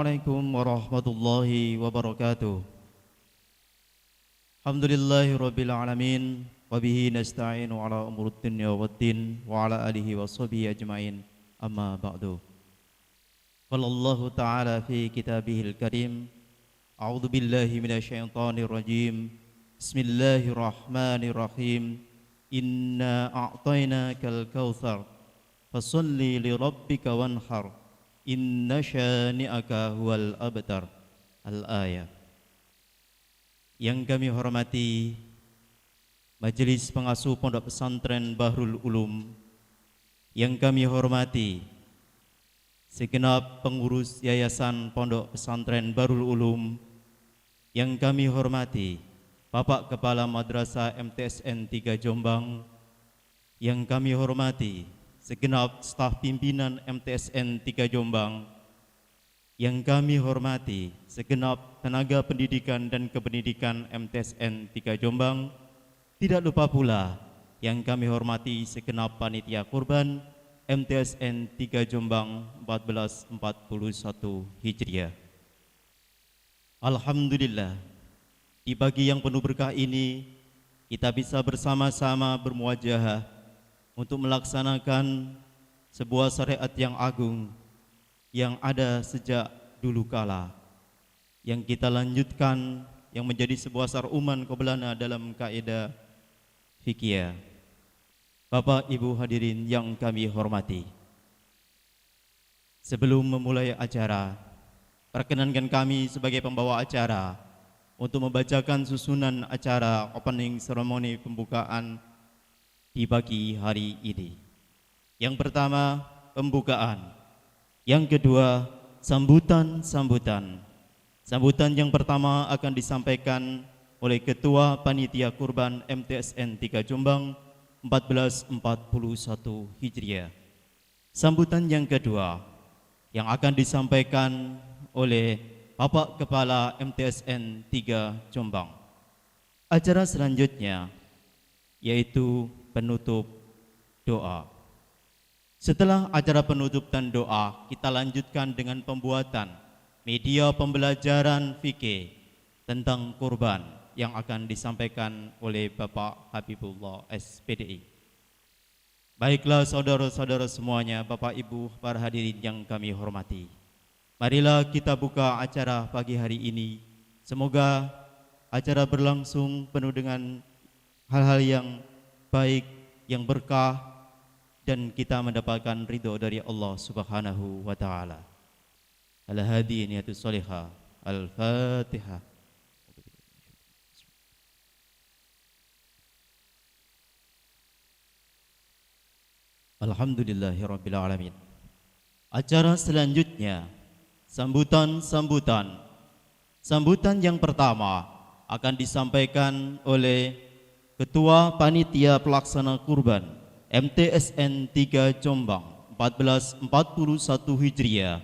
Assalamualaikum warahmatullahi wabarakatuh. Alhamdulillahirabbil alamin wa bihi nasta'inu ala umurid dunya waddin wa ala alihi washabihi ajmain. Amma ba'du. Qala Allah Ta'ala fi kitabihil karim. A'udzu billahi minasyaitonir rajim. Bismillahirrahmanirrahim. Inna a'tainakal kautsar fasholli li rabbika wanhar. Inna syani'aka huwal abtar. Al-ayah. Yang kami hormati Majelis Pengasuh Pondok Pesantren Bahrul Ulum, yang kami hormati segenap pengurus Yayasan Pondok Pesantren Bahrul Ulum, yang kami hormati Bapak Kepala Madrasah MTSN 3 Jombang, yang kami hormati segenap staf pimpinan MTSN 3 Jombang, yang kami hormati segenap tenaga pendidikan dan kependidikan MTSN 3 Jombang, tidak lupa pula yang kami hormati segenap panitia kurban MTSN 3 Jombang 1441 Hijriah. Alhamdulillah, di pagi yang penuh berkah ini kita bisa bersama-sama bermuajahah untuk melaksanakan sebuah syariat yang agung yang ada sejak dulu kala, yang kita lanjutkan, yang menjadi sebuah saruman qablana dalam kaidah fikih. Bapak Ibu hadirin yang kami hormati, sebelum memulai acara, perkenankan kami sebagai pembawa acara untuk membacakan susunan acara opening ceremony pembukaan di pagi hari ini. Yang pertama, pembukaan. Yang kedua, sambutan. Sambutan yang pertama akan disampaikan oleh Ketua Panitia Kurban MTSN 3 Jombang 1441 Hijriah. Sambutan yang kedua yang akan disampaikan oleh Bapak Kepala MTSN 3 Jombang. Acara selanjutnya yaitu penutup doa. Setelah acara penutup dan doa, kita lanjutkan dengan pembuatan media pembelajaran fikih tentang kurban yang akan disampaikan oleh Bapak Habibullah SPDI. Baiklah saudara-saudara semuanya, Bapak Ibu para hadirin yang kami hormati, marilah kita buka acara pagi hari ini. Semoga acara berlangsung penuh dengan hal-hal yang baik, yang berkah, dan kita mendapatkan ridho dari Allah Subhanahu wa Ta'ala. Al-hadi niyatus salihah. Al-Fatihah. Alhamdulillahirabbil alamin. Acara selanjutnya sambutan. Sambutan yang pertama akan disampaikan oleh Ketua Panitia Pelaksana Kurban MTSN 3 Jombang 1441 Hijriah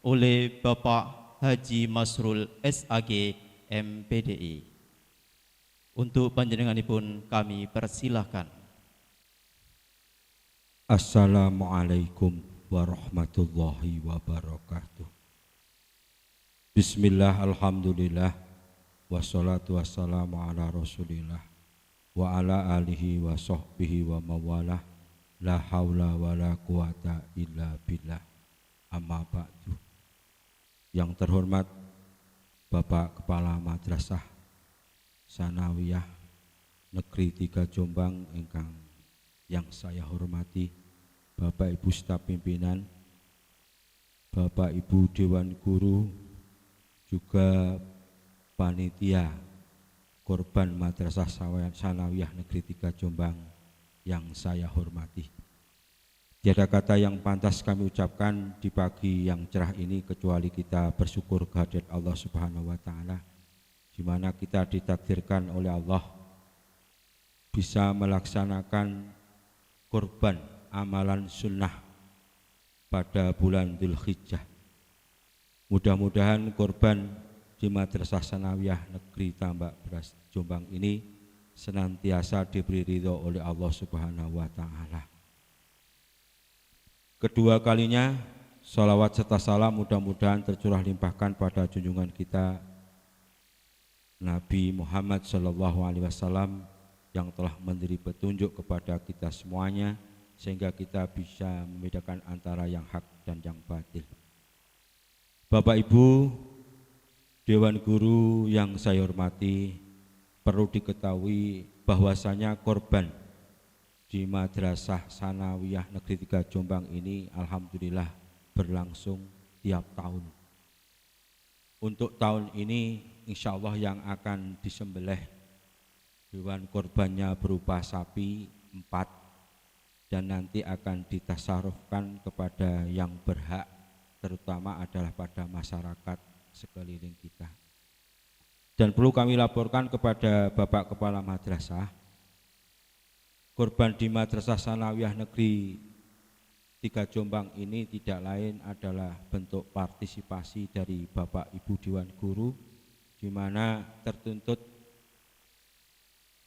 oleh Bapak Haji Masrul SAG MPDI. Untuk panjenenganipun kami persilahkan. Assalamualaikum warahmatullahi wabarakatuh. Bismillah, alhamdulillah, wassalatu wassalamu ala rasulillah wa ala alihi wa sahbihi wa mawalah, la haula wa la quwata illa billah, amma ba'du. Yang terhormat Bapak Kepala Madrasah Sanawiyah Negeri 3 Jombang yang saya hormati, Bapak Ibu staf pimpinan, Bapak Ibu Dewan Guru, juga panitia Korban Madrasah Sanawiyah Negeri 3 Jombang yang saya hormati. Tiada kata yang pantas kami ucapkan di pagi yang cerah ini kecuali kita bersyukur kehadirat Allah Subhanahu wa Ta'ala, di mana kita ditakdirkan oleh Allah bisa melaksanakan korban amalan sunnah pada bulan Dzulhijjah. Mudah-mudahan korban di Madrasah Sanawiyah Negeri Tambak Beras Jombang ini senantiasa diberi ridho oleh Allah Subhanahu wa Ta'ala. Kedua kalinya Salawat serta salam mudah-mudahan tercurah limpahkan pada junjungan kita Nabi Muhammad Sallallahu Alaihi Wasallam yang telah memberi petunjuk kepada kita semuanya sehingga kita bisa membedakan antara yang hak dan yang batil. Bapak Ibu, Dewan Guru yang saya hormati, perlu diketahui bahwasanya korban di Madrasah Sanawiyah Negeri 3 Jombang ini alhamdulillah berlangsung tiap tahun. Untuk tahun ini insya Allah yang akan disembelih hewan korbannya berupa sapi 4 dan nanti akan ditasarufkan kepada yang berhak, terutama adalah pada masyarakat sekeliling kita. Dan perlu kami laporkan kepada Bapak Kepala Madrasah, korban di Madrasah Sanawiyah Negeri 3 Jombang ini tidak lain adalah bentuk partisipasi dari Bapak Ibu Dewan Guru, di mana tertuntut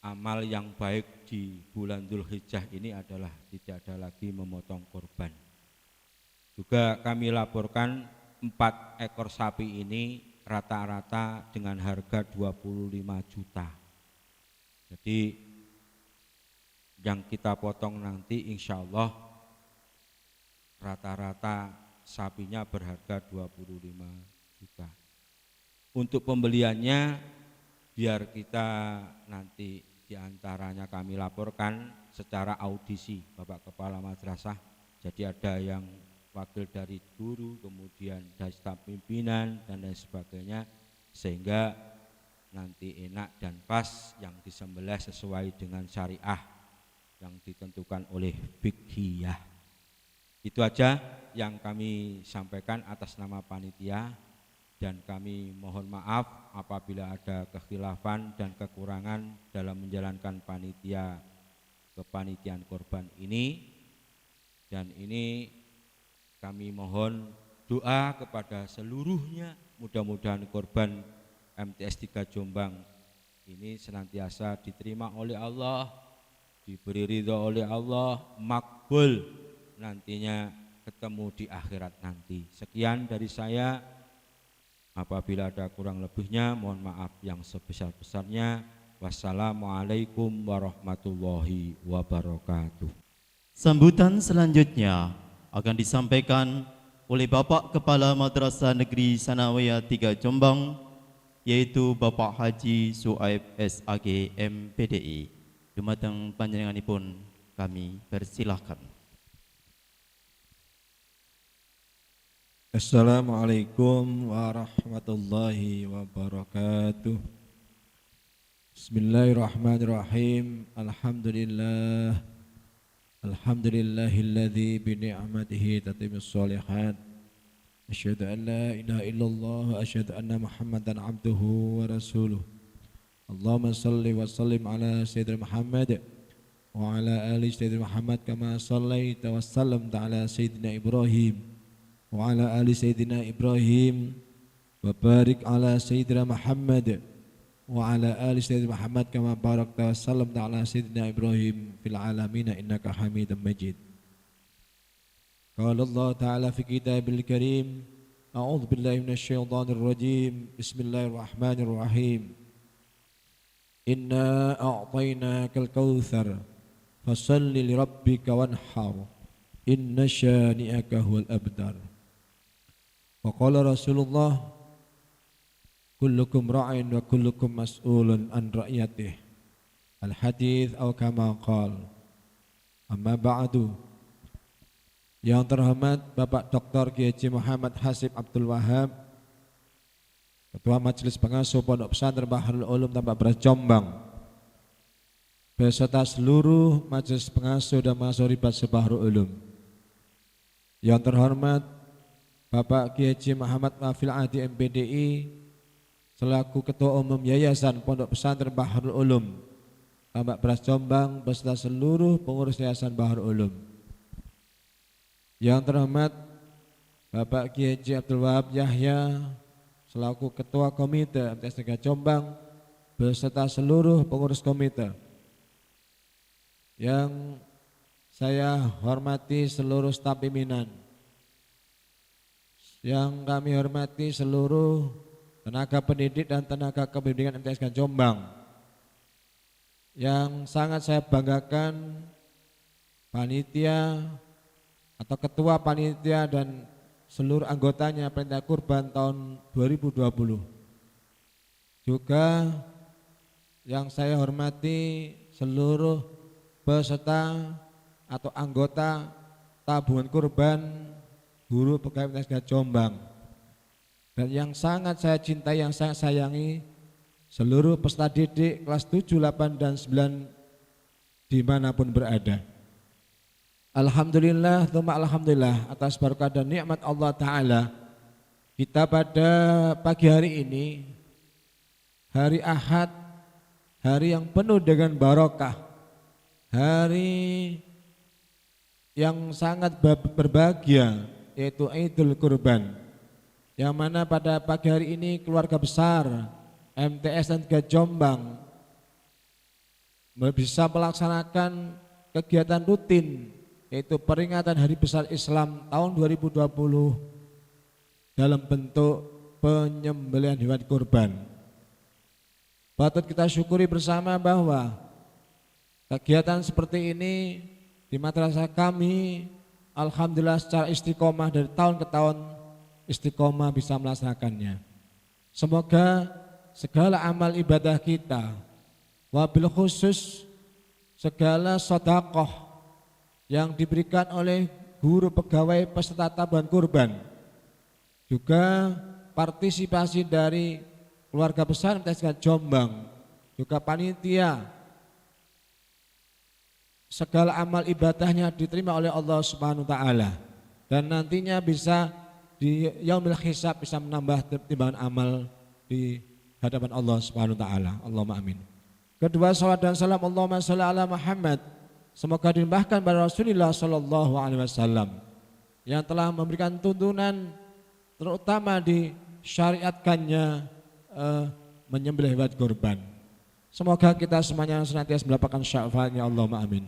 amal yang baik di bulan Dzulhijjah ini adalah tidak ada lagi memotong korban. Juga kami laporkan 4 ekor sapi ini rata-rata dengan harga 25 juta. Jadi yang kita potong nanti insya Allah rata-rata sapinya berharga 25 juta. Untuk pembeliannya biar kita nanti diantaranya kami laporkan secara audisi Bapak Kepala Madrasah. Jadi ada yang wakil dari guru, kemudian dari staf pimpinan dan lain sebagainya, sehingga nanti enak dan pas yang disembelih sesuai dengan syariah yang ditentukan oleh fiqhiyah. Itu aja yang kami sampaikan atas nama panitia, dan kami mohon maaf apabila ada kekhilafan dan kekurangan dalam menjalankan kepanitiaan korban ini. Dan ini kami mohon doa kepada seluruhnya, mudah-mudahan korban MTS 3 Jombang ini senantiasa diterima oleh Allah, diberi ridha oleh Allah, makbul nantinya ketemu di akhirat nanti. Sekian dari saya, apabila ada kurang lebihnya mohon maaf yang sebesar-besarnya. Wassalamualaikum warahmatullahi wabarakatuh. Sambutan selanjutnya akan disampaikan oleh Bapak Kepala Madrasah Negeri Sanawiyah 3 Jombang, yaitu Bapak Haji Suaib SAG MPDI. Dumateng panjenenganipun kami persilahkan. Assalamualaikum warahmatullahi wabarakatuh. Bismillahirrahmanirrahim. Alhamdulillahilladzi bi ni'matihi tatimmus shalihat. Asyhadu an la ilaha illallah wa asyhadu anna Muhammadan abduhu wa rasuluh. Allahumma shalli wa sallim ala sayyidina Muhammad wa ala ali sayyidina Muhammad kama shallaita wa sallamta ala sayyidina Ibrahim wa ala ali sayyidina Ibrahim wa barik ala sayyidina Muhammad wa ala ali sayyidina Muhammad kama barakta wa sallamta ala sayyidina Ibrahim fil alamin innaka Hamidum Majid. Qala Allah Ta'ala fi kitabil karim, a'udzu billahi minasy syaithanir rajim. Bismillahirrahmanirrahim. Inna a'tainakal kautsar fasalli lirabbika wanhar inna syani'aka huwal abtar. Wa qala Rasulullah, kullukum ra'in wa kullukum mas'ulun an ra'yatih. Al-hadits atau kama qala. Amma ba'du. Yang terhormat Bapak Dr. Kiai Haji Muhammad Hasib Abdul Wahab, Ketua Majelis Pengasuh Pondok Pesantren Bahrul Ulum Tambak Beras Jombang, beserta seluruh Majelis Pengasuh dan Pengasuh Ribat Bahrul Ulum. Yang terhormat Bapak Kiai Haji Muhammad Wafil Adi MPDI selaku Ketua Umum Yayasan Pondok Pesantren Bahrul Ulum Tambak Beras Jombang beserta seluruh pengurus Yayasan Bahrul Ulum. Yang terhormat Bapak Kiai Haji Abdul Wahab Yahya selaku Ketua Komite MTS 3 Jombang beserta seluruh pengurus komite. Yang saya hormati seluruh staf pimpinan, yang kami hormati seluruh tenaga pendidik dan tenaga kependidikan MTSK Jombang. Yang sangat saya banggakan panitia atau ketua panitia dan seluruh anggotanya panitia kurban tahun 2020. Juga yang saya hormati seluruh peserta atau anggota tabungan kurban guru pegawai MTSK Jombang. Dan yang sangat saya cintai, yang sangat sayangi seluruh peserta didik kelas 7, 8, dan 9 dimanapun berada. Alhamdulillah, alhamdulillah atas berkah dan nikmat Allah Ta'ala, kita pada pagi hari ini, hari Ahad, hari yang penuh dengan barokah, hari yang sangat berbahagia, yaitu Idul Kurban, yang mana pada pagi hari ini keluarga besar MTSN 3 Jombang bisa melaksanakan kegiatan rutin, yaitu peringatan Hari Besar Islam tahun 2020 dalam bentuk penyembelihan hewan kurban. Patut kita syukuri bersama bahwa kegiatan seperti ini di madrasah kami alhamdulillah secara istiqomah dari tahun ke tahun istiqomah bisa melaksanakannya. Semoga segala amal ibadah kita, wabil khusus segala sedekah yang diberikan oleh guru pegawai peserta tabungan kurban, juga partisipasi dari keluarga besar MTSK Jombang, juga panitia, segala amal ibadahnya diterima oleh Allah Subhanahu wa taala, dan nantinya bisa di yaumil hisab bisa menambah timbangan amal di hadapan Allah Subhanahu wa taala. Allahumma amin. Kedua, salawat dan salam Allahumma shalli ala Muhammad, semoga dilimpahkan pada Rasulullah sallallahu alaihi wasallam yang telah memberikan tuntunan terutama di syariatkannya menyembelih hewan kurban. Semoga kita semuanya senantiasa mendapatkan syafaatnya. Allahumma amin.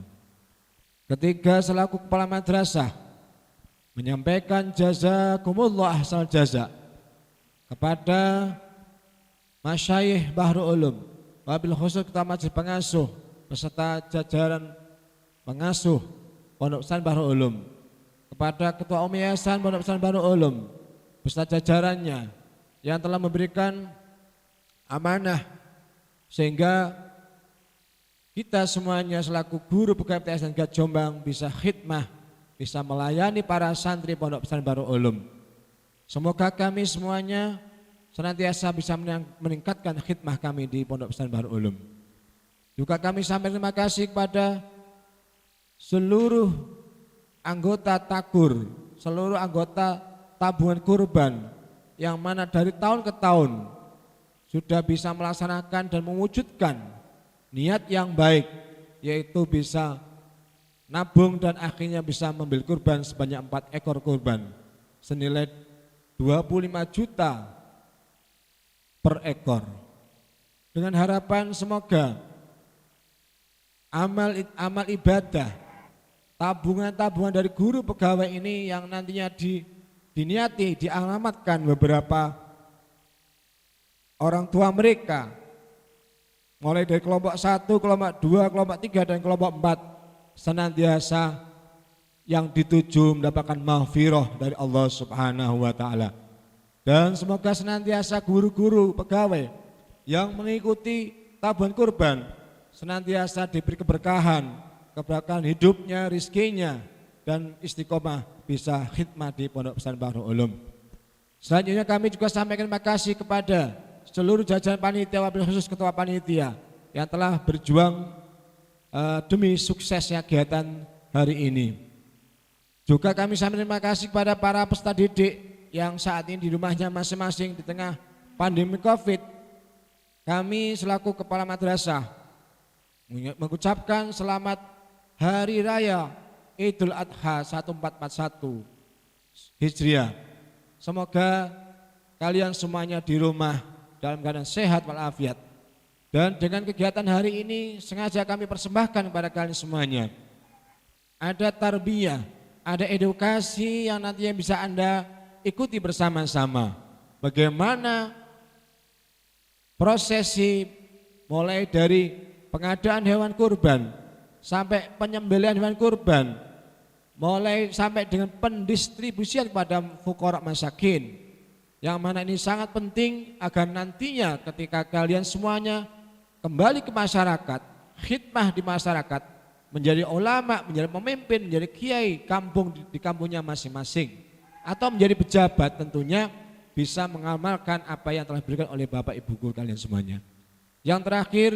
Ketiga, selaku kepala madrasah menyampaikan jazakumullah ahsanal jaza kepada masyayikh Bahrul Ulum, wabil khusus ketua majelis pengasuh beserta jajaran pengasuh Pondok Pesantren Bahrul Ulum, kepada ketua umum yayasan Pondok Pesantren Bahrul Ulum beserta jajarannya yang telah memberikan amanah sehingga kita semuanya selaku guru pegawai MTSN 3 Jombang bisa khidmah, bisa melayani para santri Pondok Pesantren Bahrul Ulum. Semoga kami semuanya senantiasa bisa meningkatkan khidmah kami di Pondok Pesantren Bahrul Ulum. Juga kami sampaikan terima kasih kepada seluruh anggota takur, seluruh anggota tabungan kurban yang mana dari tahun ke tahun sudah bisa melaksanakan dan mewujudkan niat yang baik, yaitu bisa nabung dan akhirnya bisa membeli kurban sebanyak 4 ekor kurban senilai 25 juta per ekor, dengan harapan semoga amal ibadah tabungan dari guru pegawai ini yang nantinya diniati dialamatkan beberapa orang tua mereka, mulai dari kelompok 1, kelompok 2, kelompok 3, dan kelompok 4, senantiasa yang dituju mendapatkan maghfirah dari Allah Subhanahu wa taala. Dan semoga senantiasa guru-guru pegawai yang mengikuti tabungan kurban senantiasa diberi keberkahan hidupnya, rizkinya, dan istiqomah bisa khidmah di Pondok Pesantren Bahrul Ulum. Selanjutnya kami juga sampaikan terima kasih kepada seluruh jajaran panitia, wabil khusus ketua panitia yang telah berjuang demi suksesnya kegiatan hari ini. Juga kami sampaikan terima kasih kepada para peserta didik yang saat ini di rumahnya masing-masing di tengah pandemi Covid. Kami selaku kepala madrasah mengucapkan selamat Hari Raya Idul Adha 1441 Hijriah. Semoga kalian semuanya di rumah dalam keadaan sehat walafiat. Dan dengan kegiatan hari ini sengaja kami persembahkan kepada kalian semuanya. Ada tarbiyah, ada edukasi yang nantinya bisa Anda ikuti bersama-sama bagaimana prosesi mulai dari pengadaan hewan kurban sampai penyembelihan hewan kurban, mulai sampai dengan pendistribusian kepada fuqara masakin, yang mana ini sangat penting agar nantinya ketika kalian semuanya kembali ke masyarakat, khidmah di masyarakat, menjadi ulama, menjadi pemimpin, menjadi kiai kampung di kampungnya masing-masing, atau menjadi pejabat, tentunya bisa mengamalkan apa yang telah diberikan oleh Bapak Ibu guru kalian semuanya. Yang terakhir,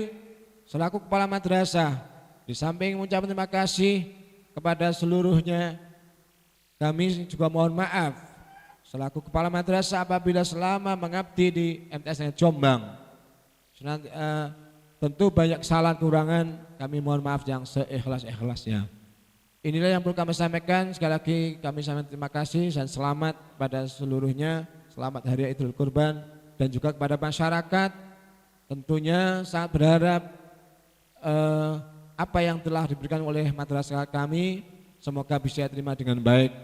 selaku kepala madrasah, di samping mengucapkan terima kasih kepada seluruhnya, kami juga mohon maaf selaku kepala madrasah apabila selama mengabdi di MTSN Jombang tentu banyak kesalahan kurangan, kami mohon maaf yang seikhlas-ikhlasnya. Inilah yang perlu kami sampaikan. Sekali lagi kami sampaikan terima kasih dan selamat pada seluruhnya, selamat Hari Idul Kurban, dan juga kepada masyarakat. Tentunya sangat berharap apa yang telah diberikan oleh madrasah kami semoga bisa diterima dengan baik.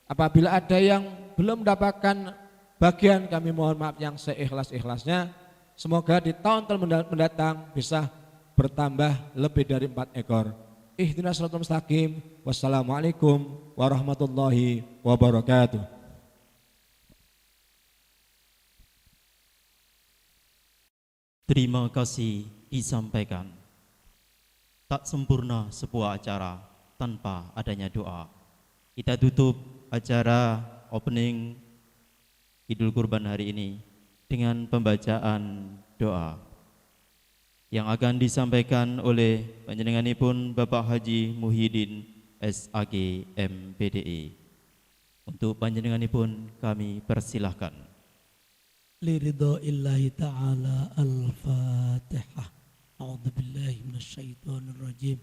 Apabila ada yang belum mendapatkan bagian, kami mohon maaf yang seikhlas-ikhlasnya. Semoga di tahun mendatang bisa bertambah lebih dari 4 ekor. Ihdinas shiratal mustaqim. Wassalamualaikum warahmatullahi wabarakatuh. Terima kasih disampaikan. Tak sempurna sebuah acara tanpa adanya doa. Kita tutup acara opening Idul Kurban hari ini dengan pembacaan doa yang akan disampaikan oleh panjenenganipun Bapak Haji Muhyiddin SAG MPDI. Untuk panjenenganipun kami persilahkan. Liridha'illahi ta'ala al-Fatihah. A'udzu billahi minasyaitonir rajim.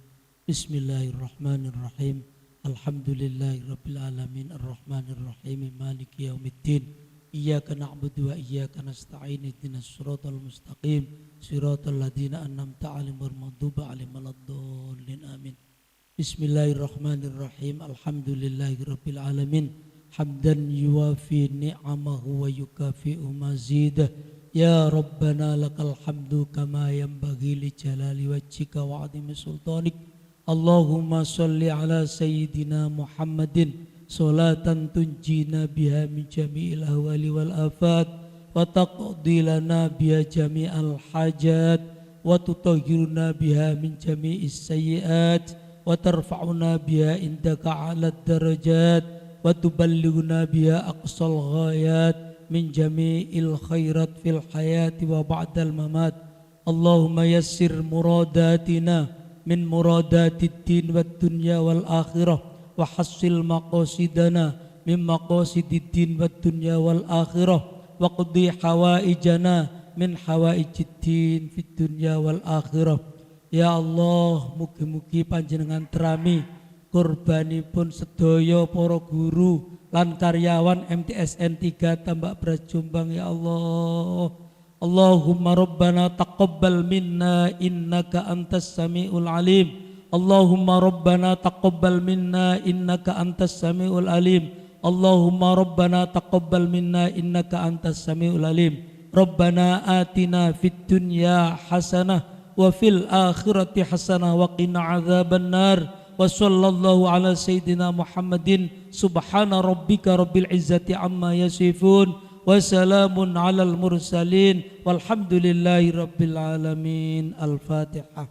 Bismillahirrahmanirrahim. Alhamdulillahirabbil alamin arrahmanir rahim maliki yaumiddin. Iyyaka na'budu wa iyyaka nasta'in ihdinas siratal mustaqim siratal ladzina an'amta 'alaihim ghairil maghdubi 'alaihim waladdallin amin. Bismillahirrahmanirrahim. Alhamdulillahirabbil alamin. Hamdan yuwafi ni'amahu wa yukafi'u mazidah. Ya Rabbana lakal hamdu kama yanbaghi li jalali wajhika wa 'azimi sultanik. Allahumma shalli ala sayyidina Muhammadin salatan tunjina biha min jami'il ahwali wal afat wa taqdi lana biha jami'al hajat wa tutahhiruna biha min jami'is sayyi'at wa tarfa'una biha indaka 'alad darajat wa tuballighuna biha aqsal ghayat min jami'il khairat fil hayati wa ba'dal mamat. Allahumma yassir muradatina min muradatid din wad dunya wal akhirah wa hassil maqasidana min maqasidid din wad dunya wal akhirah wa qdi hawaijana min hawaijid din fid dunya wal akhirah. Ya Allah, mugi-mugi panjenengan terami kurbanipun sedaya para guru lan karyawan MTSN 3 Tambak Beras Jombang. Ya Allah, Allahumma Rabbana taqabbal minna innaka antas sami'ul alim. Allahumma Rabbana taqabbal minna innaka antas sami'ul alim. Allahumma Rabbana taqabbal minna innaka antas sami'ul alim. Rabbana atina fid dunya hasanah wa fil akhirati hasanah wa qina adzaban nar. Wa sallallahu ala sayyidina Muhammadin subhana rabbika rabbil izzati amma yasifun. Wassalamun alal mursalin walhamdulillahi rabbil alamin. Al-Fatihah.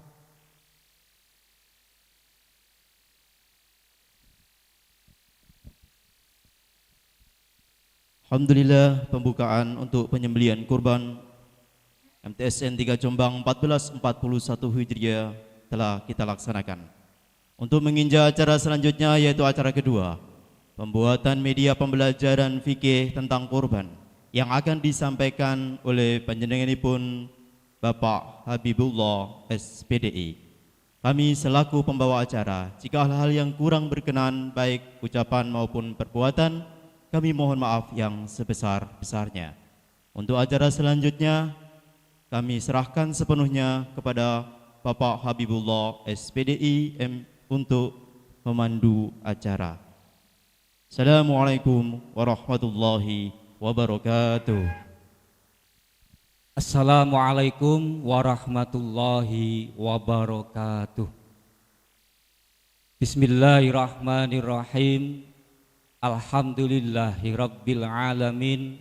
Alhamdulillah, pembukaan untuk penyembelihan kurban MTSN 3 Jombang 1441 Hijriah telah kita laksanakan. Untuk menginjak acara selanjutnya yaitu acara kedua, pembuatan media pembelajaran fikih tentang kurban yang akan disampaikan oleh panjenenganipun Bapak Habibullah SPDI. Kami selaku pembawa acara, jika hal-hal yang kurang berkenan baik ucapan maupun perbuatan, kami mohon maaf yang sebesar-besarnya. Untuk acara selanjutnya, kami serahkan sepenuhnya kepada Bapak Habibullah SPDI untuk memandu acara. Assalamualaikum warahmatullahi wabarakatuh. Assalamualaikum warahmatullahi wabarakatuh. Bismillahirrahmanirrahim. Alhamdulillahi rabbil alamin.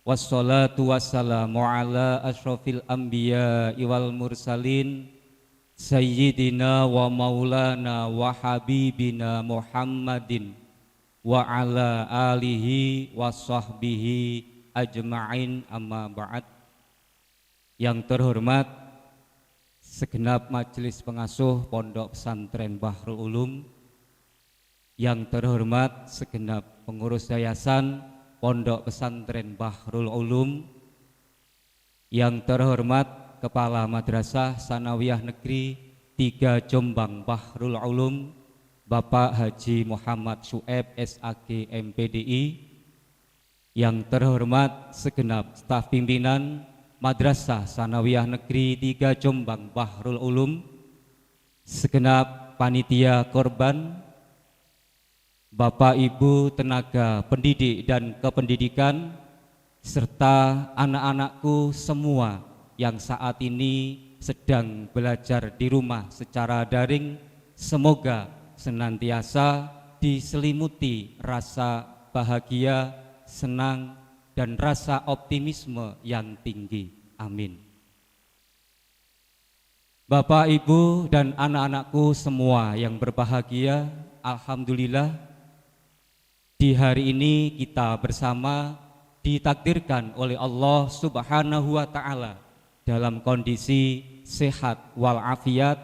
Wassalatu wassalamu ala ashrafil anbiya wal mursalin Sayyidina wa maulana wa habibina Muhammadin wa ala alihi wa sahbihi ajma'in, amma ba'd. Yang terhormat segenap majelis pengasuh Pondok Pesantren Bahrul Ulum, yang terhormat segenap pengurus yayasan Pondok Pesantren Bahrul Ulum, yang terhormat Kepala Madrasah Sanawiyah Negeri 3 Jombang Bahrul Ulum, Bapak Haji Muhammad Syueb SAG MPDI, yang terhormat segenap staf pimpinan Madrasah Sanawiyah Negeri 3 Jombang Bahrul Ulum, segenap panitia korban, Bapak Ibu tenaga pendidik dan kependidikan, serta anak-anakku semua yang saat ini sedang belajar di rumah secara daring, semoga senantiasa diselimuti rasa bahagia, senang, dan rasa optimisme yang tinggi. Amin. Bapak, Ibu, dan anak-anakku semua yang berbahagia, alhamdulillah di hari ini kita bersama ditakdirkan oleh Allah Subhanahu wa Ta'ala dalam kondisi sehat walafiat,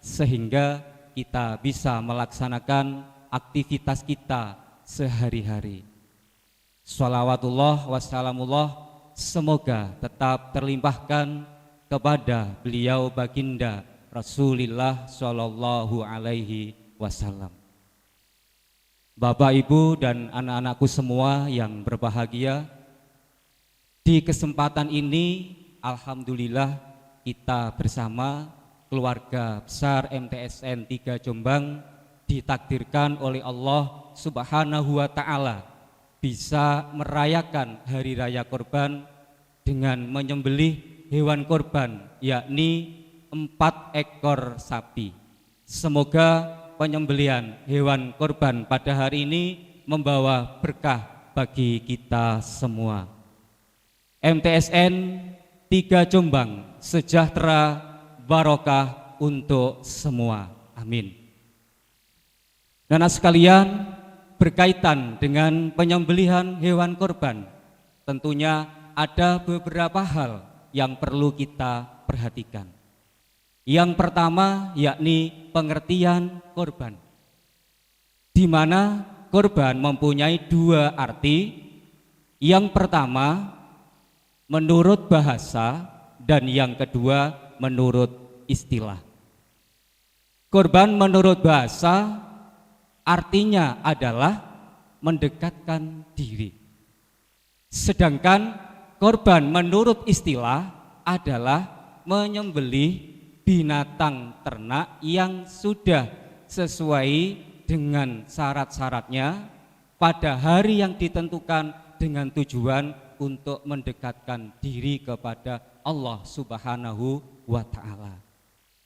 sehingga kita bisa melaksanakan aktivitas kita sehari-hari. Shalawatullah wassalamullah semoga tetap terlimpahkan kepada beliau baginda Rasulullah Shallallahu Alaihi Wasallam. Bapak, Ibu, dan anak-anakku semua yang berbahagia, di kesempatan ini alhamdulillah kita bersama keluarga besar MTSN 3 Jombang ditakdirkan oleh Allah Subhanahu wa Ta'ala bisa merayakan hari raya korban dengan menyembelih hewan korban, yakni 4 ekor sapi. Semoga penyembelihan hewan korban pada hari ini membawa berkah bagi kita semua. MTSN 3 Jombang sejahtera barokah untuk semua. Amin. Dan sekalian, berkaitan dengan penyembelihan hewan korban, tentunya ada beberapa hal yang perlu kita perhatikan. Yang pertama yakni pengertian korban, di mana korban mempunyai 2 arti. Yang pertama menurut bahasa, dan yang kedua menurut istilah. Korban menurut bahasa artinya adalah mendekatkan diri. Sedangkan korban menurut istilah adalah menyembelih binatang ternak yang sudah sesuai dengan syarat-syaratnya pada hari yang ditentukan dengan tujuan untuk mendekatkan diri kepada Allah Subhanahu wa Ta'ala.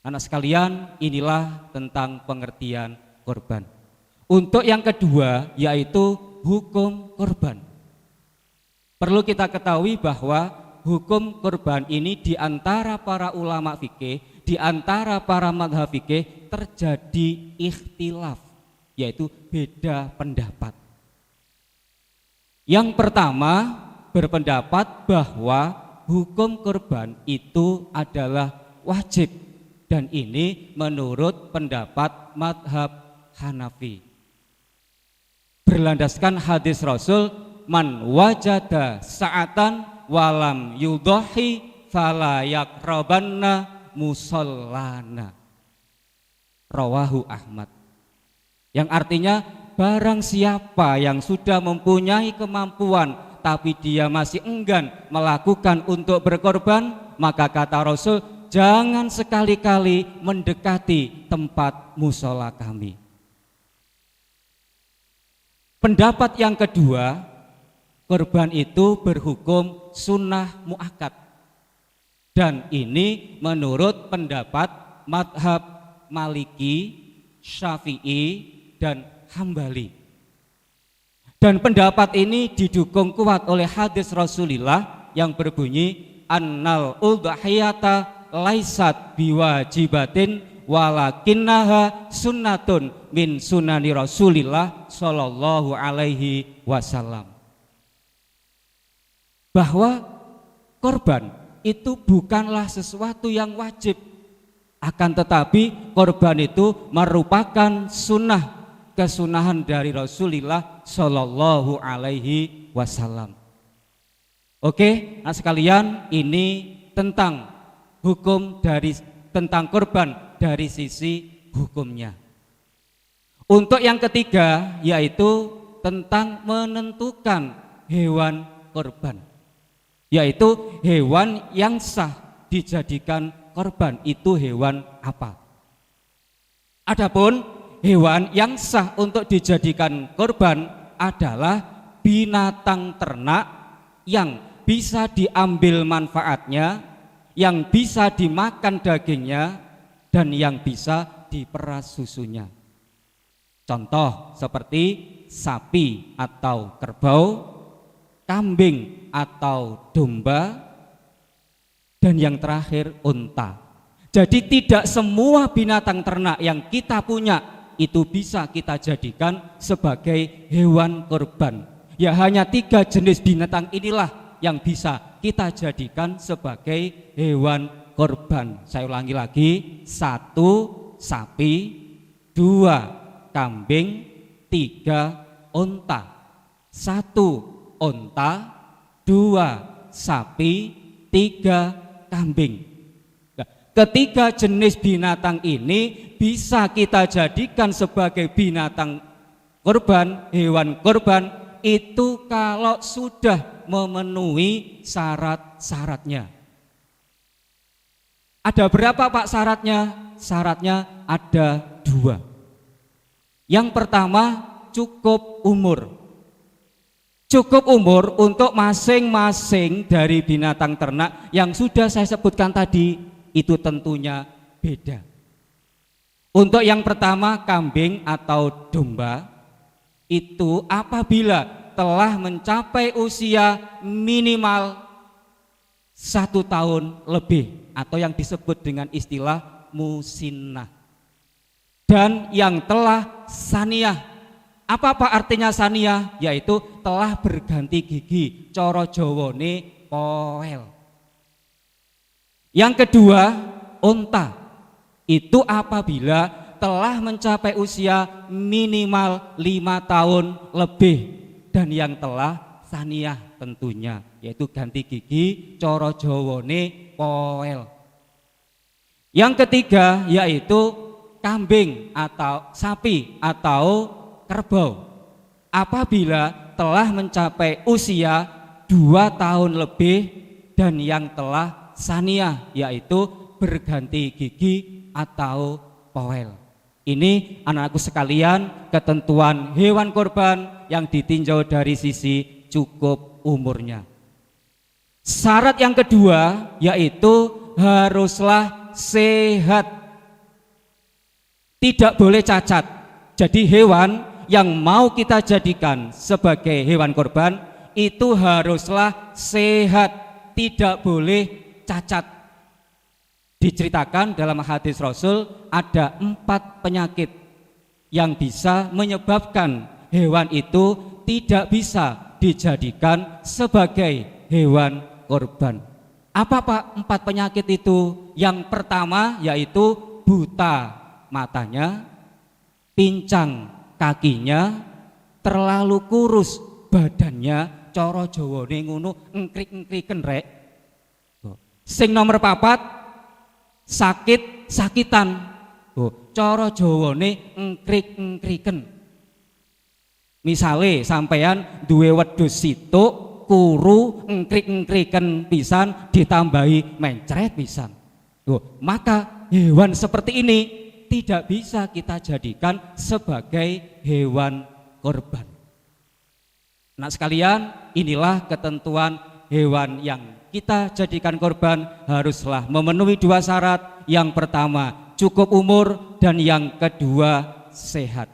Anak sekalian, inilah tentang pengertian korban. Untuk yang kedua yaitu hukum korban. Perlu kita ketahui bahwa hukum korban ini di antara para ulama fikih, di antara para madhab fikih terjadi ikhtilaf, yaitu beda pendapat. Yang pertama berpendapat bahwa hukum korban itu adalah wajib, dan ini menurut pendapat madhab Hanafi. Berlandaskan hadis Rasul, man wajada sa'atan walam yudahi fala yakrabanna musallana, rawahu Ahmad. Yang artinya, barang siapa yang sudah mempunyai kemampuan tapi dia masih enggan melakukan untuk berkorban, maka kata Rasul, jangan sekali-kali mendekati tempat musola kami. Pendapat yang kedua, korban itu berhukum sunnah muakkad. Dan ini menurut pendapat madhab Maliki, Syafi'i, dan Hambali. Dan pendapat ini didukung kuat oleh hadis Rasulullah yang berbunyi annal udhiyata laisat biwajibatin walakinnaha sunnatun min sunani Rasulillah sallallahu alaihi wasallam. Bahwa korban itu bukanlah sesuatu yang wajib, akan tetapi korban itu merupakan sunnah, kesunahan dari Rasulullah sallallahu alaihi wasallam. Oke, nah sekalian, ini tentang hukum tentang korban dari sisi hukumnya. Untuk yang ketiga, yaitu tentang menentukan hewan korban, yaitu hewan yang sah dijadikan korban itu hewan apa. Adapun hewan yang sah untuk dijadikan korban adalah binatang ternak yang bisa diambil manfaatnya, yang bisa dimakan dagingnya, dan yang bisa diperas susunya. Contoh seperti sapi atau kerbau, kambing atau domba, dan yang terakhir unta. Jadi tidak semua binatang ternak yang kita punya itu bisa kita jadikan sebagai hewan korban. Ya hanya 3 jenis binatang inilah yang bisa kita jadikan sebagai hewan korban. Saya ulangi lagi, 1 sapi, 2 kambing, 3 unta. 1 unta, 2 sapi, 3 kambing. Nah, ketiga jenis binatang ini bisa kita jadikan sebagai binatang korban, hewan korban, itu kalau sudah memenuhi syarat-syaratnya. Ada berapa Pak syaratnya? Syaratnya ada 2. Yang pertama, cukup umur. Cukup umur untuk masing-masing dari binatang ternak yang sudah saya sebutkan tadi itu tentunya beda. Untuk yang pertama, kambing atau domba, itu apabila telah mencapai usia minimal 1 tahun lebih atau yang disebut dengan istilah musinnah, dan yang telah saniyah. Apa artinya saniyah? Yaitu telah berganti gigi, coro jawane poel. Yang kedua, unta. Itu apabila telah mencapai usia minimal 5 tahun lebih dan yang telah saniyah tentunya, yaitu ganti gigi, coro jawane poel. Yang ketiga yaitu kambing atau sapi atau kerbau. Apabila telah mencapai usia 2 tahun lebih dan yang telah saniyah, yaitu berganti gigi atau poel. Ini anak-anakku sekalian ketentuan hewan korban yang ditinjau dari sisi cukup umurnya. Syarat yang kedua yaitu haruslah sehat, tidak boleh cacat. Jadi hewan yang mau kita jadikan sebagai hewan korban itu haruslah sehat, tidak boleh cacat. Diceritakan dalam hadis Rasul ada 4 penyakit yang bisa menyebabkan hewan itu tidak bisa dijadikan sebagai hewan korban. Apa Pak 4 penyakit itu? Yang pertama yaitu buta matanya, pincang kakinya, terlalu kurus badannya, coro jawane ngono engkrik-engkriken rek. Sing nomor 4 sakit-sakitan, coro jawane engkrik-engkriken. Misale sampean duwe wedhus situk, kuru, engkrik-engkriken pisan, ditambahi mencret pisan. Maka hewan seperti ini tidak bisa kita jadikan sebagai hewan korban. Anak sekalian, inilah ketentuan hewan yang kita jadikan korban haruslah memenuhi dua syarat. Yang pertama, cukup umur, dan yang kedua, sehat.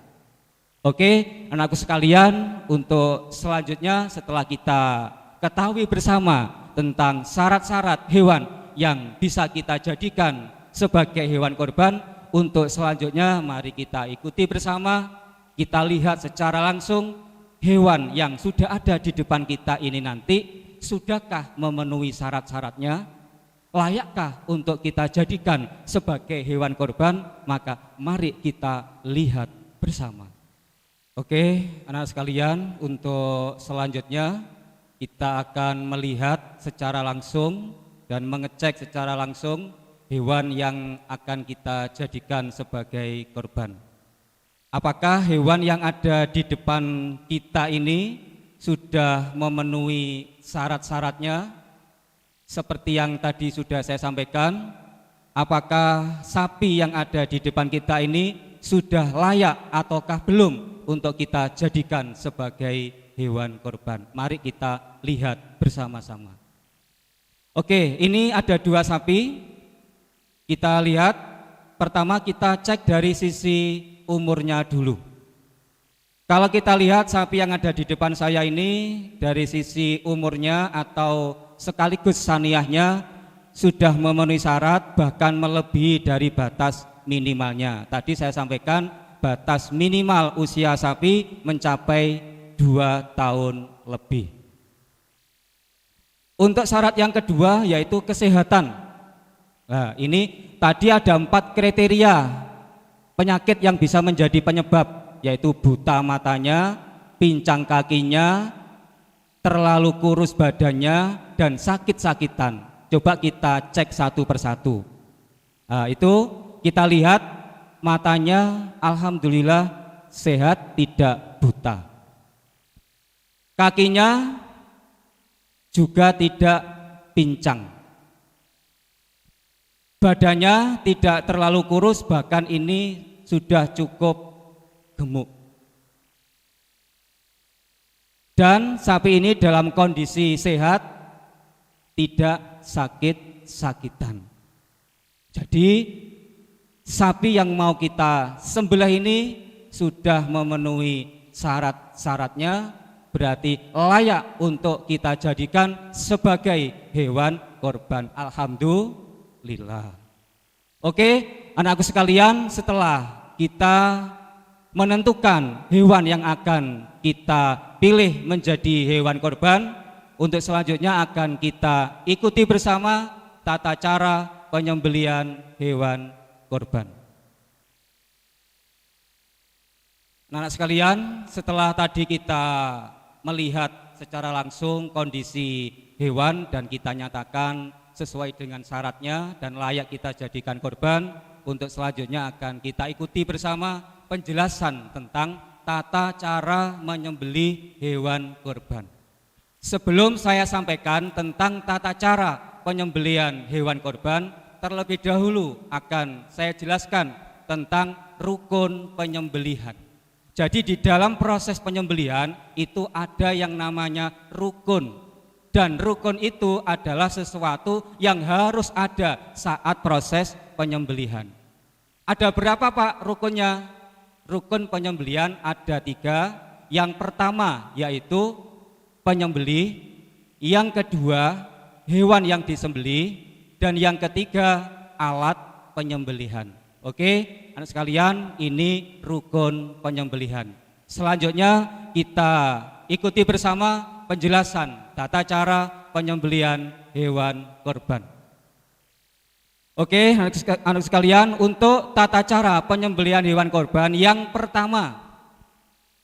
Oke, anakku sekalian, untuk selanjutnya setelah kita ketahui bersama tentang syarat-syarat hewan yang bisa kita jadikan sebagai hewan korban, untuk selanjutnya mari kita ikuti bersama, kita lihat secara langsung hewan yang sudah ada di depan kita ini nanti sudahkah memenuhi syarat-syaratnya, layakkah untuk kita jadikan sebagai hewan korban. Maka mari kita lihat bersama. Oke, anak sekalian, untuk selanjutnya kita akan melihat secara langsung dan mengecek secara langsung hewan yang akan kita jadikan sebagai korban. Apakah hewan yang ada di depan kita ini sudah memenuhi syarat-syaratnya seperti yang tadi sudah saya sampaikan? Apakah sapi yang ada di depan kita ini sudah layak ataukah belum untuk kita jadikan sebagai hewan korban? Mari kita lihat bersama-sama. Oke, ini ada dua sapi. Kita lihat, pertama kita cek dari sisi umurnya dulu. Kalau kita lihat sapi yang ada di depan saya ini dari sisi umurnya atau sekaligus saniyahnya sudah memenuhi syarat, bahkan melebihi dari batas minimalnya. Tadi saya sampaikan batas minimal usia sapi mencapai 2 tahun lebih. Untuk syarat yang kedua yaitu kesehatan. Nah, ini tadi ada 4 kriteria penyakit yang bisa menjadi penyebab, yaitu buta matanya, pincang kakinya, terlalu kurus badannya, dan sakit-sakitan. Coba kita cek satu persatu. Nah, itu kita lihat matanya alhamdulillah sehat, tidak buta. Kakinya juga tidak pincang. Badannya tidak terlalu kurus, bahkan ini sudah cukup gemuk. Dan sapi ini dalam kondisi sehat, tidak sakit-sakitan. Jadi sapi yang mau kita sembelih ini sudah memenuhi syarat-syaratnya, berarti layak untuk kita jadikan sebagai hewan korban. Alhamdulillah. Oke, anakku sekalian, setelah kita menentukan hewan yang akan kita pilih menjadi hewan korban, untuk selanjutnya akan kita ikuti bersama tata cara penyembelihan hewan korban. Anak sekalian, setelah tadi kita melihat secara langsung kondisi hewan dan kita nyatakan sesuai dengan syaratnya dan layak kita jadikan korban, untuk selanjutnya akan kita ikuti bersama penjelasan tentang tata cara menyembelih hewan korban. Sebelum saya sampaikan tentang tata cara penyembelihan hewan korban, terlebih dahulu akan saya jelaskan tentang rukun penyembelihan. Jadi di dalam proses penyembelihan itu ada yang namanya rukun, dan rukun itu adalah sesuatu yang harus ada saat proses penyembelihan. Ada berapa Pak rukunnya? Rukun penyembelihan ada 3. Yang pertama yaitu penyembelih, yang kedua hewan yang disembelih, dan yang ketiga alat penyembelihan. Oke, anak sekalian, ini rukun penyembelihan. Selanjutnya kita ikuti bersama penjelasan tata cara penyembelihan hewan korban. Oke, anak sekalian, untuk tata cara penyembelihan hewan korban, yang pertama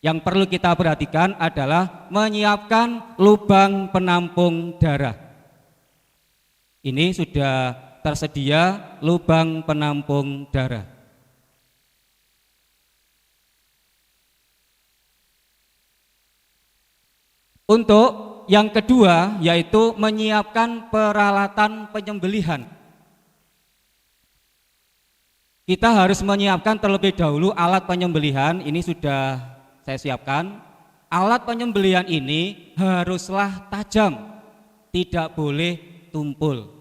yang perlu kita perhatikan adalah menyiapkan lubang penampung darah. Ini sudah tersedia lubang penampung darah. Untuk yang kedua yaitu menyiapkan peralatan penyembelihan. Kita harus menyiapkan terlebih dahulu alat penyembelihan. Ini sudah saya siapkan. alat penyembelihan ini haruslah tajam, tidak boleh tumpul.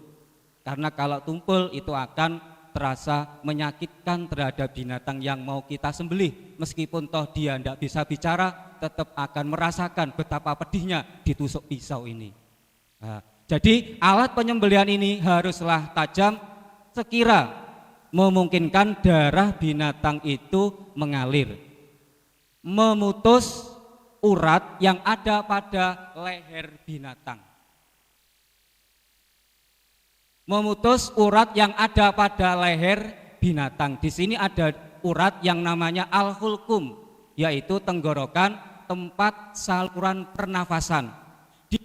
Karena kalau tumpul itu akan terasa menyakitkan terhadap binatang yang mau kita sembelih. Meskipun toh dia tidak bisa bicara, tetap akan merasakan betapa pedihnya ditusuk pisau ini. Nah, jadi alat penyembelihan ini haruslah tajam sekira memungkinkan darah binatang itu mengalir, memutus urat yang ada pada leher binatang. Memutus urat yang ada pada leher binatang. Di sini ada urat yang namanya al-hulqum, yaitu tenggorokan, tempat saluran pernafasan. Di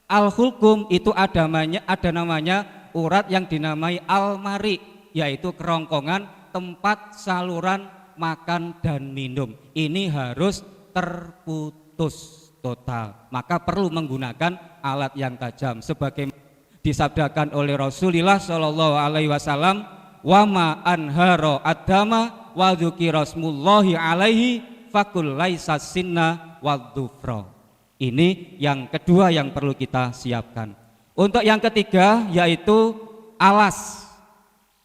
al-hulqum itu ada namanya urat yang dinamai al-mari, yaitu kerongkongan, tempat saluran makan dan minum. Ini harus terputus total. Maka perlu menggunakan alat yang tajam sebagaimana disabdakan oleh Rasulullah Shallallahu Alaihi Wasallam, wama anharo adama wa dzukirasmullahi alaihi fakul laisa sinna wadzufra. Ini yang kedua yang perlu kita siapkan. Untuk yang ketiga yaitu alas.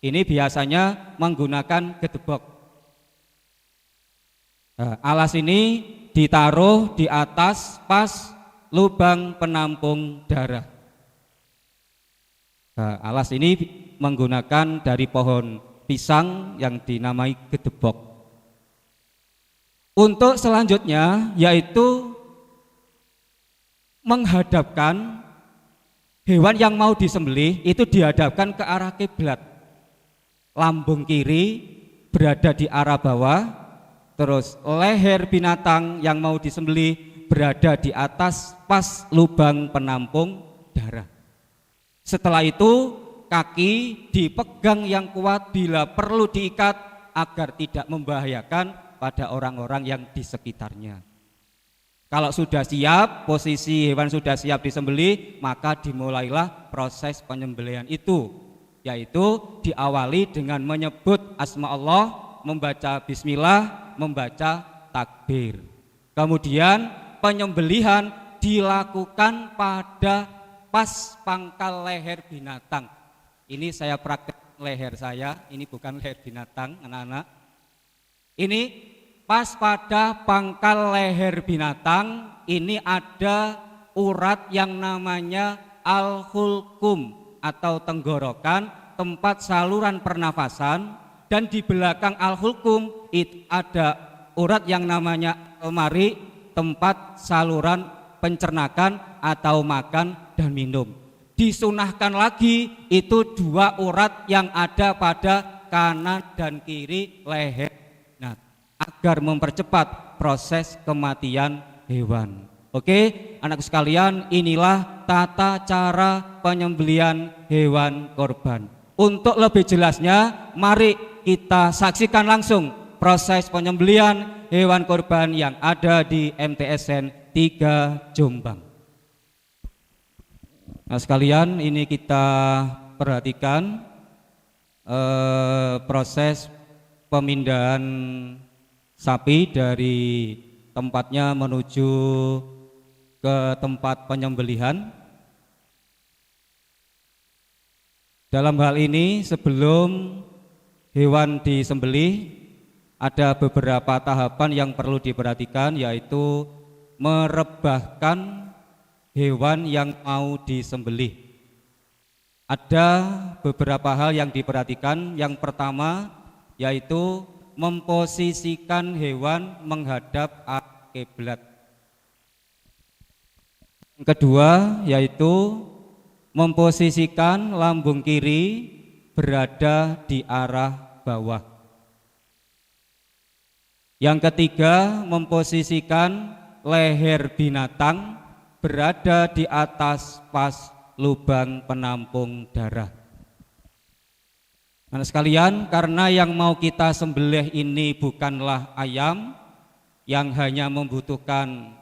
Ini biasanya menggunakan gedebok. Nah, alas ini ditaruh di atas pas lubang penampung darah. Nah, alas ini menggunakan dari pohon pisang yang dinamai gedebok. Untuk selanjutnya yaitu menghadapkan hewan yang mau disembelih itu dihadapkan ke arah kiblat. Lambung kiri berada di arah bawah, terus leher binatang yang mau disembelih berada di atas pas lubang penampung darah. Setelah itu kaki dipegang yang kuat, bila perlu diikat agar tidak membahayakan pada orang-orang yang di sekitarnya. Kalau sudah siap, posisi hewan sudah siap disembelih, maka dimulailah proses penyembelihan itu, yaitu diawali dengan menyebut asma Allah, membaca bismillah, membaca takbir. Kemudian penyembelihan dilakukan pada pas pangkal leher binatang. Ini saya praktek leher saya, ini bukan leher binatang, anak-anak. Ini pas pada pangkal leher binatang, ini ada urat yang namanya al-hulqum atau tenggorokan, tempat saluran pernafasan, dan di belakang al-hulqum itu ada urat yang namanya al-mari, tempat saluran pencernakan atau makan dan minum. Disunahkan lagi itu dua urat yang ada pada kanan dan kiri leher, nah, agar mempercepat proses kematian hewan. Oke, anakku sekalian, inilah tata cara penyembelihan hewan korban. Untuk lebih jelasnya, mari kita saksikan langsung proses penyembelihan hewan korban yang ada di MTSN 3 Jombang. Nah sekalian, ini kita perhatikan proses pemindahan sapi dari tempatnya menuju ke tempat penyembelihan. Dalam hal ini sebelum hewan disembelih ada beberapa tahapan yang perlu diperhatikan, yaitu merebahkan hewan yang mau disembelih. Ada beberapa hal yang diperhatikan. Yang pertama yaitu memposisikan hewan menghadap arah kiblat. Yang kedua yaitu memposisikan lambung kiri berada di arah bawah. Yang ketiga, memposisikan leher binatang berada di atas pas lubang penampung darah. Anak sekalian, karena yang mau kita sembelih ini bukanlah ayam yang hanya membutuhkan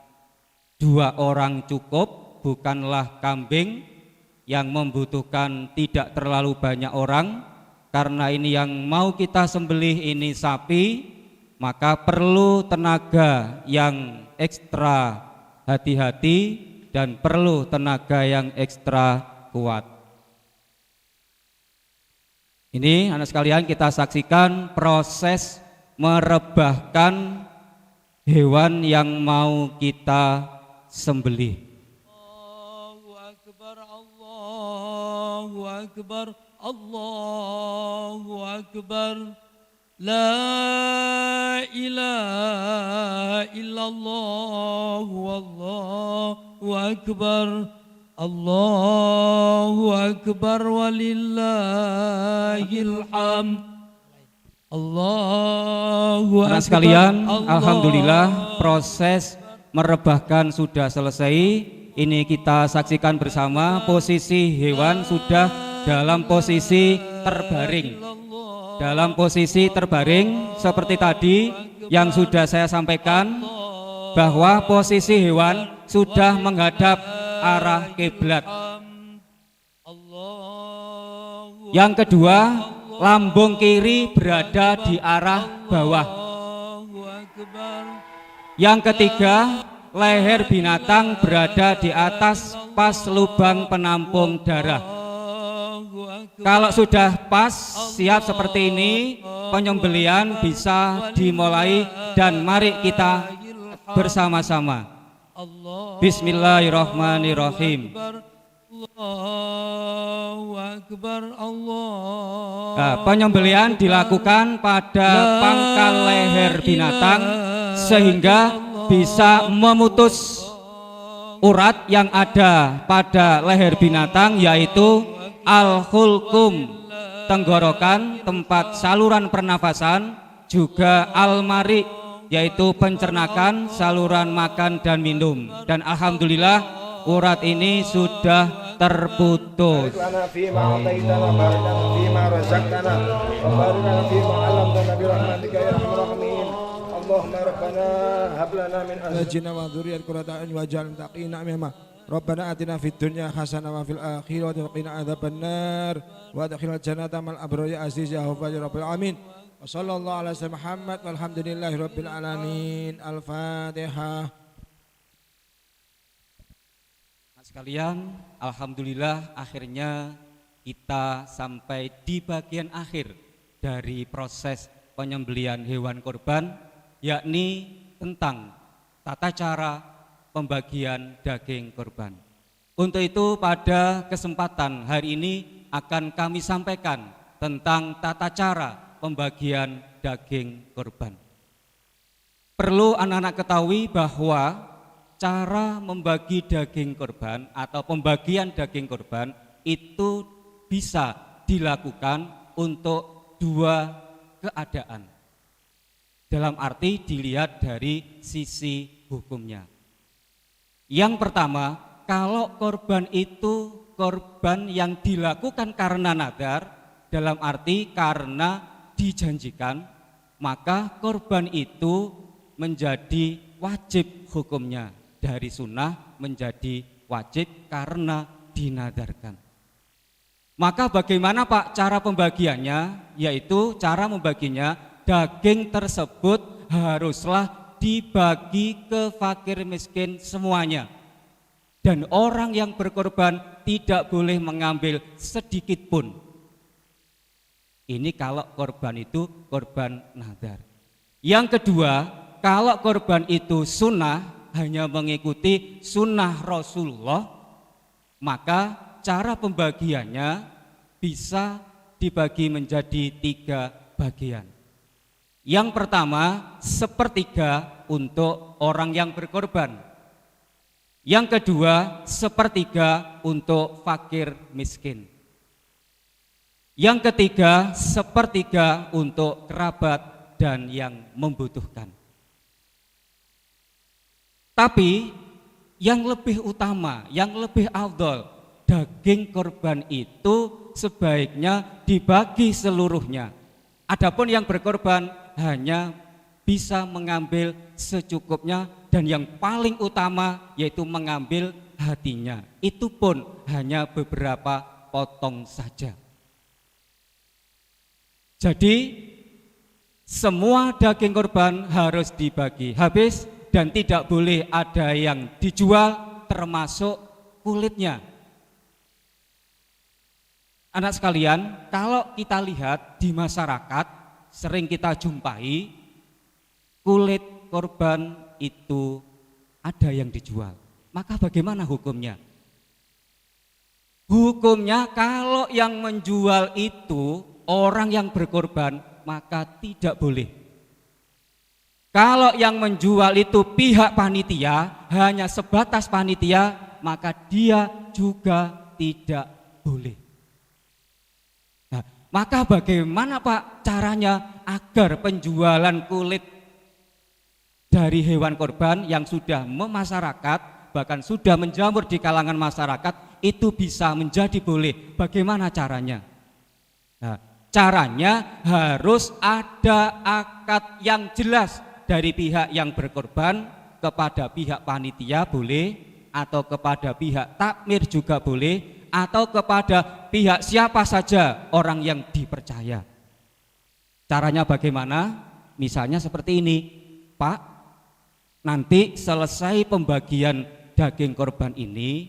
2 orang cukup, bukanlah kambing yang membutuhkan tidak terlalu banyak orang. Karena ini yang mau kita sembelih ini sapi, maka perlu tenaga yang ekstra hati-hati dan perlu tenaga yang ekstra kuat. Ini anak sekalian, kita saksikan proses merebahkan hewan yang mau kita sembelih. Allahu Akbar, Allahu Akbar, Allahu Akbar. La ilaha illallah wallahu akbar. Allahu akbar walillahil hamd. Allahu akbar. Anak sekalian, alhamdulillah proses merebahkan sudah selesai. Ini kita saksikan bersama, posisi hewan sudah dalam posisi terbaring. Dalam posisi terbaring seperti tadi yang sudah saya sampaikan, bahwa posisi hewan sudah menghadap arah kiblat. Yang kedua, lambung kiri berada di arah bawah. Yang ketiga, leher binatang berada di atas pas lubang penampung darah. Kalau sudah pas, siap seperti ini, penyembelihan bisa dimulai dan mari kita bersama-sama. Bismillahirrahmanirrahim. Nah, penyembelihan dilakukan pada pangkal leher binatang sehingga bisa memutus urat yang ada pada leher binatang, yaitu al-hulkum, tenggorokan, tempat saluran pernafasan, juga al-mari, yaitu pencernakan, saluran makan dan minum. Dan alhamdulillah urat ini sudah terputus. Allahumma rabbana hab lana min azwajina wa dzurriyyatina qurrata a'yun waj'alna lil muttaqina imama. Rabbana atina fid dunya hasanah wa fil akhirati qina adzabannar wa adkhilna jannata ma'al abrar ya aziz ya ghafar ya rabbal alamin. Wa sallallahu ala sayyidina Muhammad walhamdulillahi rabbil alamin. Al-Fatihah. Sekalian, alhamdulillah akhirnya kita sampai di bagian akhir dari proses penyembelihan hewan kurban, yakni tentang tata cara pembagian daging kurban. Untuk itu pada kesempatan hari ini akan kami sampaikan tentang tata cara pembagian daging kurban. Perlu anak-anak ketahui bahwa cara membagi daging kurban atau pembagian daging kurban itu bisa dilakukan untuk dua keadaan. Dalam arti dilihat dari sisi hukumnya. Yang pertama, kalau korban itu korban yang dilakukan karena nadar, dalam arti karena dijanjikan, maka korban itu menjadi wajib hukumnya, dari sunnah menjadi wajib karena dinadarkan. Maka bagaimana Pak cara pembagiannya? Yaitu cara membaginya, daging tersebut haruslah dibagi ke fakir miskin semuanya. Dan orang yang berkorban tidak boleh mengambil sedikit pun. Ini kalau korban itu korban nadar. Yang kedua, kalau korban itu sunnah, hanya mengikuti sunnah Rasulullah, maka cara pembagiannya bisa dibagi menjadi 3 bagian. Yang pertama, 1/3 untuk orang yang berkorban. Yang kedua, 1/3 untuk fakir miskin. Yang ketiga, 1/3 untuk kerabat dan yang membutuhkan. Tapi yang lebih utama, yang lebih afdol, daging korban itu sebaiknya dibagi seluruhnya. Adapun yang berkorban hanya bisa mengambil secukupnya, dan yang paling utama yaitu mengambil hatinya. Itu pun hanya beberapa potong saja. Jadi semua daging korban harus dibagi. Habis dan tidak boleh ada yang dijual termasuk kulitnya. Anak sekalian, kalau kita lihat di masyarakat sering kita jumpai kulit korban itu ada yang dijual. Maka bagaimana hukumnya? Hukumnya kalau yang menjual itu orang yang berkorban, maka tidak boleh. Kalau yang menjual itu pihak panitia, hanya sebatas panitia, maka dia juga tidak boleh. Nah, maka bagaimana Pak caranya agar penjualan kulit dari hewan korban yang sudah memasyarakat, bahkan sudah menjamur di kalangan masyarakat, itu bisa menjadi boleh? Bagaimana caranya? Nah, caranya harus ada akad yang jelas dari pihak yang berkorban kepada pihak panitia boleh, atau kepada pihak takmir juga boleh, atau kepada pihak siapa saja orang yang dipercaya. Caranya bagaimana? Misalnya seperti ini, Pak, nanti selesai pembagian daging korban ini,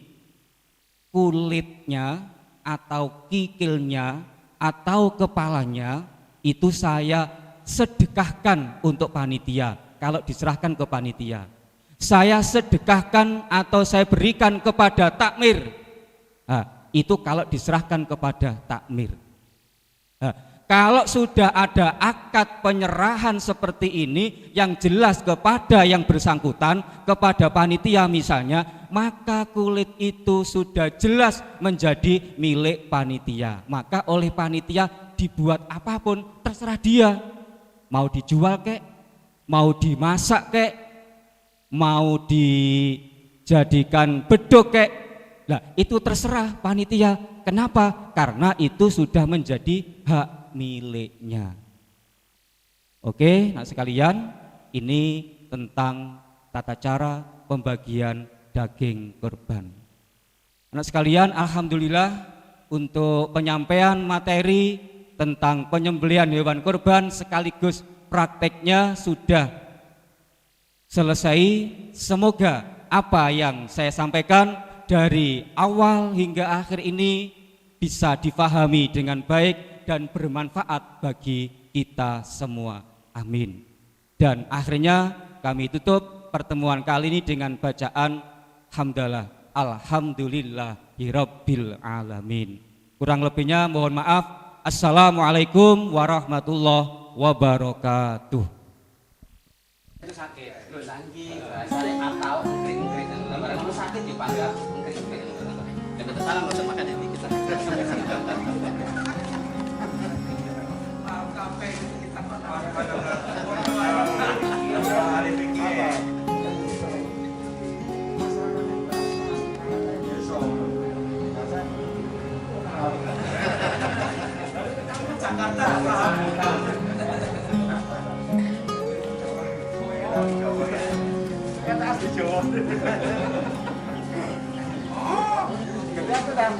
kulitnya atau kikilnya atau kepalanya itu saya sedekahkan untuk panitia. Kalau diserahkan ke panitia, saya sedekahkan atau saya berikan kepada takmir. Nah, itu kalau diserahkan kepada takmir. Nah, kalau sudah ada akad penyerahan seperti ini yang jelas kepada yang bersangkutan, kepada panitia misalnya, maka kulit itu sudah jelas menjadi milik panitia. Maka oleh panitia dibuat apapun terserah dia. Mau dijual kek, mau dimasak kek, mau dijadikan bedok kek, nah itu terserah panitia. Kenapa? Karena itu sudah menjadi hak miliknya. Oke, nah sekalian, ini tentang tata cara pembagian daging korban. Anak sekalian, alhamdulillah untuk penyampaian materi tentang penyembelihan hewan korban sekaligus prakteknya sudah selesai. Semoga apa yang saya sampaikan dari awal hingga akhir ini bisa difahami dengan baik dan bermanfaat bagi kita semua. Amin. Dan akhirnya kami tutup pertemuan kali ini dengan bacaan hamdalah alhamdulillahirabbil alamin. Kurang lebihnya mohon maaf. Assalamualaikum warahmatullahi wabarakatuh. Itu sakit, lu lagi, saya atau kering-kering, lebaran lu sakit di panggang, kering-kering. Ya betul salah, nggak usah makan ini kita. Maaf kafe kita Jakarta, Kata asli Jawa. Oh, gede aku dah.